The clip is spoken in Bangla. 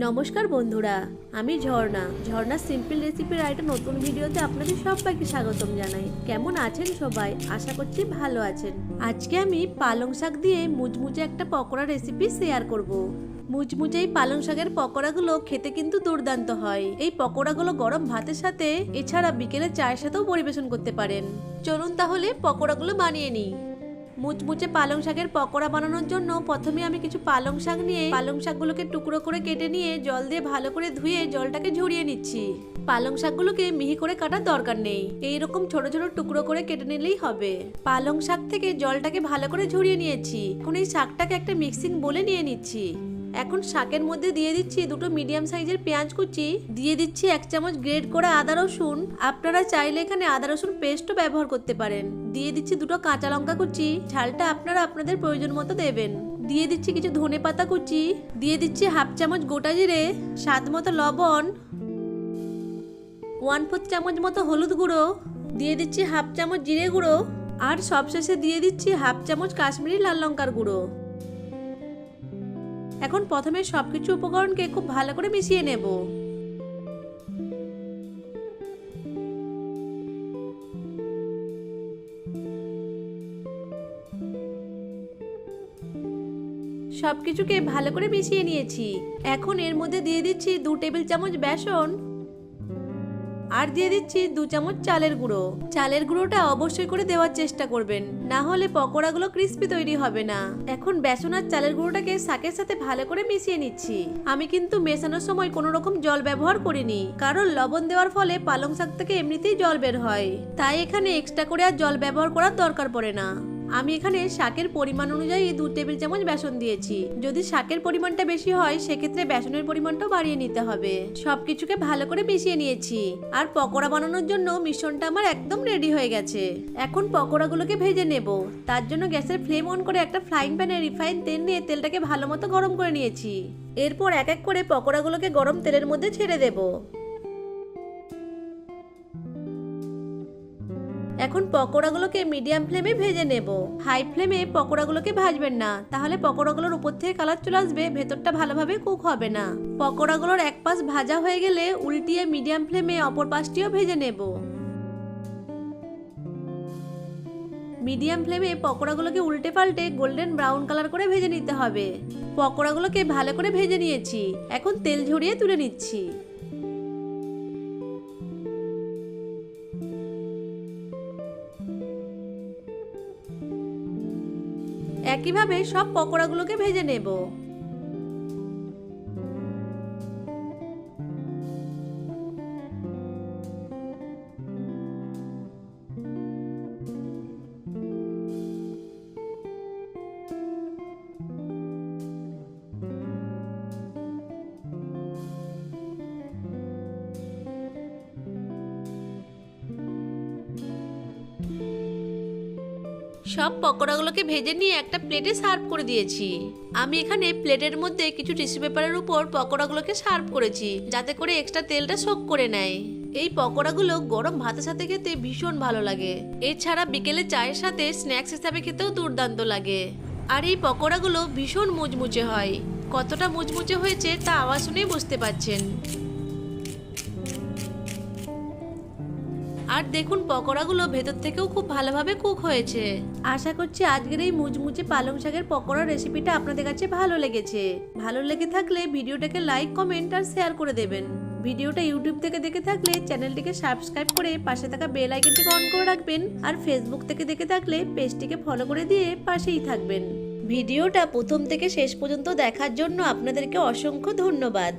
নমস্কার বন্ধুরা, আমি ঝর্ণা সিম্পল রেসিপির একটা নতুন ভিডিওতে আপনাদের সবাইকে স্বাগতম জানাই। কেমন আছেন সবাই? আশা করছি ভালো আছেন। আজকে আমি পালং শাক দিয়ে মুচমুচে একটা পকোড়া রেসিপি শেয়ার করব। মুচমুচে এই পালং শাকের পকোড়াগুলো খেতে কিন্তু দুর্দান্ত হয়। এই পকোড়াগুলো গরম ভাতের সাথে, এছাড়া বিকেলে চায়ের সাথেও পরিবেশন করতে পারেন। চলুন তাহলে পকোড়াগুলো বানিয়ে নিই। মুচমুচে পালং শাকের পকোড়া বানানোর জন্য প্রথমে আমি কিছু পালং শাক নিয়ে পালং শাকগুলোকে টুকরো করে কেটে নিয়ে জল দিয়ে ভালো করে ধুয়ে জলটাকে ঝরিয়ে নিচ্ছি। পালং শাকগুলোকে মিহি করে কাটার দরকার নেই, এইরকম ছোট ছোট টুকরো করে কেটে নিলেই হবে। পালং শাক থেকে জলটাকে ভালো করে ঝরিয়ে নিয়েছি। এখন এই শাকটাকে একটা মিক্সিং বোলে নিয়ে নিচ্ছি। এখন শাকের মধ্যে দিয়ে দিচ্ছি দুটো মিডিয়াম সাইজের পেঁয়াজ কুচি, দিয়ে দিচ্ছি 1 চামচ গ্রেট করা আদা রসুন। আপনারা চাইলে এখানে আদা রসুন পেস্টও ব্যবহার করতে পারেন। দিয়ে দিচ্ছি দুটো কাঁচা লঙ্কা কুচি, ঝালটা আপনারা আপনাদের প্রয়োজন মতো দেবেন। দিয়ে দিচ্ছি কিছু ধনে পাতা কুচি, দিয়ে দিচ্ছি 1/2 চামচ গোটা জিরে, স্বাদ মতো লবণ, 1/4 চামচ মতো হলুদ গুঁড়ো, দিয়ে দিচ্ছি 1/2 চামচ জিরে গুঁড়ো, আর সবশেষে দিয়ে দিচ্ছি 1/2 চামচ কাশ্মীরি লাল লঙ্কার গুঁড়ো। এখন প্রথমে সবকিছু উপকরণকে খুব ভালো করে মিশিয়ে নেব। সবকিছুকে ভালো করে মিশিয়ে নিয়েছি। এখন এর মধ্যে দিয়ে দিচ্ছি 2 টেবিল চামচ বেসন, আর দিয়ে দিচ্ছি 2 চামচ চালের গুঁড়ো। চালের গুঁড়োটা অবশ্যই করে দেওয়ার চেষ্টা করবেন, না হলে পকোড়াগুলো ক্রিস্পি তৈরি হবে না। এখন বেসন আর চালের গুঁড়োটাকে শাকের সাথে ভালো করে মিশিয়ে নিচ্ছি। আমি কিন্তু মেশানোর সময় কোনো রকম জল ব্যবহার করিনি, কারণ লবণ দেওয়ার ফলে পালং শাক থেকে এমনিতেই জল বের হয়, তাই এখানে এক্সট্রা করে আর জল ব্যবহার করার দরকার পড়ে না। আমি এখানে শাকের পরিমাণ অনুযায়ী 2 টেবিল চামচ বেসন দিয়েছি। যদি শাকের পরিমাণটা বেশি হয় সেক্ষেত্রে বেসনের পরিমাণটাও বাড়িয়ে নিতে হবে। সবকিছুকে ভালো করে মিশিয়ে নিয়েছি, আর পকোড়া বানানোর জন্য মিশ্রণটা আমার একদম রেডি হয়ে গেছে। এখন পকোড়াগুলোকে ভেজে নেব। তার জন্য গ্যাসের ফ্লেম অন করে একটা ফ্রাইং প্যানে রিফাইন তেল নিয়ে তেলটাকে ভালো মতো গরম করে নিয়েছি। এরপর এক এক করে পকোড়াগুলোকে গরম তেলের মধ্যে ছেড়ে দেব। এখন পকোড়াগুলোকে মিডিয়াম ফ্লেমে ভেজে নেব। হাই ফ্লেমে পকোড়াগুলোকে ভাজবেন না, তাহলে পকোড়াগুলোর উপর থেকে কালার চলে আসবে, ভেতরটা ভালোভাবে কুক হবে না। পকোড়াগুলোর এক পাশ ভাজা হয়ে গেলে উল্টিয়ে মিডিয়াম ফ্লেমে অপর পাশটিও ভেজে নেব। মিডিয়াম ফ্লেমে পকোড়াগুলোকে উল্টে পাল্টে গোল্ডেন ব্রাউন কালার করে ভেজে নিতে হবে। পকোড়াগুলোকে ভালো করে ভেজে নিয়েছি, এখন তেল ঝরিয়ে তুলে নিচ্ছি। একইভাবে সব পকোড়াগুলোকে ভেজে নেব। সব পকোড়াগুলোকে ভেজে নিয়ে একটা প্লেটে সার্ভ করে দিয়েছি। আমি এখানে প্লেটের মধ্যে কিছু টিস্যু পেপারের উপর পকোড়াগুলোকে সার্ভ করেছি, যাতে করে এক্সট্রা তেলটা সোক করে নেয়। এই পকোড়াগুলো গরম ভাতের সাথে খেতে ভীষণ ভালো লাগে। এছাড়া বিকেলে চায়ের সাথে স্ন্যাক্স হিসাবে খেতেও দুর্দান্ত লাগে। আর এই পকোড়াগুলো ভীষণ মুচমুচে হয়। কতটা মুচমুচে হয়েছে তা আওয়াজ শুনেই বুঝতে পারছেন। আর দেখুন পকোড়াগুলো ভেতর থেকেও খুব ভালোভাবে কুক হয়েছে। আশা করছি আজকের এই মুচমুচে পালং শাকের পকোড়া রেসিপিটা আপনাদের কাছে ভালো লেগেছে। ভালো লেগে থাকলে ভিডিওটাকে লাইক, কমেন্ট আর শেয়ার করে দেবেন। ভিডিওটা ইউটিউব থেকে দেখে থাকলে চ্যানেলটিকে সাবস্ক্রাইব করে পাশে থাকা বেল আইকনটিকে অন করে রাখবেন। আর ফেসবুক থেকে দেখে থাকলে পেজটিকে ফলো করে দিয়ে পাশেই থাকবেন। ভিডিওটা প্রথম থেকে শেষ পর্যন্ত দেখার জন্য আপনাদেরকে অসংখ্য ধন্যবাদ।